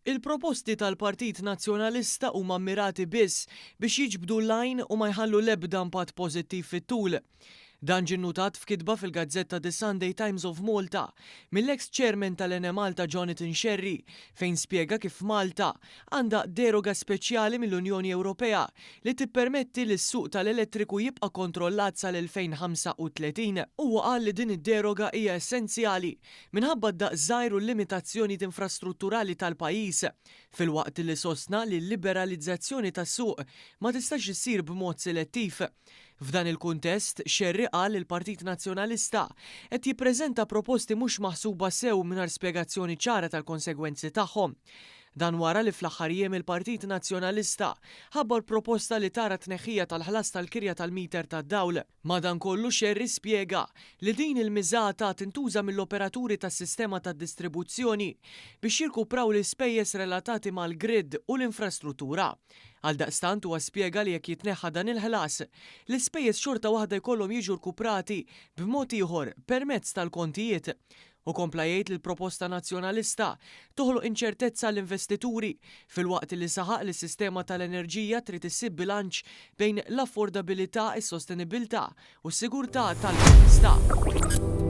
Il-proposti tal-Partit Nazzjonalista huma mmirati biss biex jiġbdu l-lajn u ma jħallu l-ebda impatt pożittiv fit-tul. Dan ġie nnutat f'kitba fil-gazzetta The Sunday Times of Malta mill-ex chairman tal-Ene Malta Jonathan Sherry fejn spjega kif Malta għandha deroga speċjali mill-Unjoni Ewropea li tippermetti li s-suq tal-elettriku jibqa' kontrollat sal-2035. Huwa qal li din id-deroga hija essenzjali minħabba d-daqq żgħir u l-limitazzjonijiet infrastrutturali tal-pajjiż filwaqt li sostna li l-liberalizzazzjoni tas-suq ma tistax issir b'mod selettiv. F'dan il-kuntest, Sherry qal il-Partit Nazzjonalista qed jippreżenta proposti mhux maħsuba sew mingħajr spjegazzjoni ċara tal-konsegwenzi tagħhom. Dan wara li fl-aħħar jiem il-Partit Nazzjonalista ħabbar proposta li tara tneħħija tal-ħlas tal-kirja tal-miter tad-dawl. Madankollu Sherry spjega li din il-miżata tintuża mill-operaturi tas-sistema tad-distribuzzjoni biex jirkupraw l-ispejjeż relatati mal-grid u l-infrastruttura. Għaldaqstant huwa spjega li jekk jitneħħa dan il-ħlas, l-ispejjeż xorta waħda jkollhom jiġu rkuprati b'mod ieħor permezz tal-kontijiet. U kompla jgħid li l-proposta nazzjonalista toħloq inċertezza l-investituri filwaqt li saħaq li s-sistema tal-enerġija trid issib bilanċ bejn l-affordabilità, is-sostenibilità u s-sigurtà tal-provvista.